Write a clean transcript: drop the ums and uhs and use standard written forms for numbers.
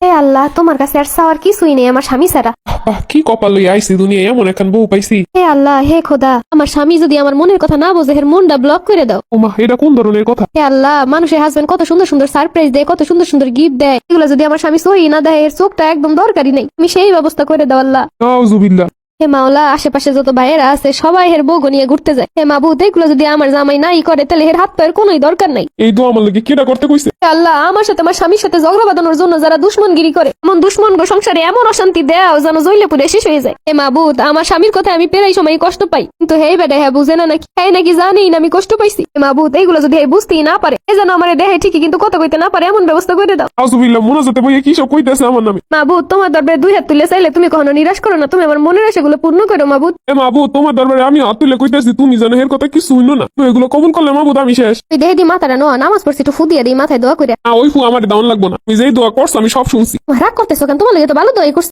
হে আল্লাহ, তোমার কাছে আর চাওয়ার কিছুই নেই আমার স্বামী ছাড়া। কি কপাল লইয়া আইছি দুনিয়ায়, এমন এখন বউ পাইছি। হে আল্লাহ, হে খোদা, আমার স্বামী যদি আমার মনের কথা না বোঝে, এর মনটা ব্লক করে দাও। ওমা, এটা কোন ধরনের কথা? হে আল্লাহ, মানুষের হাজবেন্ড কত সুন্দর সুন্দর সারপ্রাইজ দেয়, কত সুন্দর সুন্দর গিফট দেয়, এগুলো যদি আমার স্বামী সহি না দেয়, এর চোখটা একদম দরকারি নেই, তুমি সেই ব্যবস্থা করে দাও আল্লাহ। নাউজুবিল্লাহ। হে মাওলা, আশেপাশে যত ভাইয়েরা আছে সবাই এর বউ নিয়ে ঘুরতে যায়। হে মাবুদ, এগুলো যদি আমার জামাই নাই করে, তাহলে এর হাত পায়ের কোনোই দরকার নাই। এই দোয়া আমার লাগে কেটা করতে কইছে? হে আল্লাহ, আমার সাথে আমার স্বামীর সাথে ঝগড়া বাঁধানোর জন্য যারা দুশ্মনগিরি করে, এমন দুশ্মন গো সংসারে এমন অশান্তি দেও যেন জইলে পুড়ে শেষ হয়ে যায়। হে মাবুদ, আমার স্বামীর কথা আমি প্রায় সময় কষ্ট পাই, কিন্তু হে বেটা হ্যাঁ বুঝে না নাকি, হ্যাঁ নাকি জানি না আমি কষ্ট পাইছি। হে মাবুদ, এইগুলো যদি হে বুঝতেই না পারে, এ যেন আমার দেহে ঠিকই কিন্তু কথা কইতে না পারে, এমন ব্যবস্থা করে দাও। নাউজুবিল্লাহ, মোনাজাতে বইয়ে কি সব কইতেছে আমার নামে। মাবুদ, তোমার দরবারে দুই হাত তুলে চাইলে তুমি কখনো নিরাশ করো না, তুমি আমার মনের আশাগুলো পূর্ণ করো মাবুদ। এ মাবুদ, তোমার দরবারে আমি হাত তুলে কইতেছি, তুমি জানো এর কথা কিছু হইল না। তুমি এগুলো কবুল করলে মাবুদ আমি শেষ। তুই দেহে দি মাথাটা নোয়া, নামাজ পড়ছি একটু ফুদিয়া দিই মাথায় দোয়া করে। ওই ফু আমার দাউন লাগবো না, তুমি যেই দোয়া করছো আমি সব শুনছি। রাগ করতেছো কেন? তোমার লাগে তো ভালো দোয়াই করছি।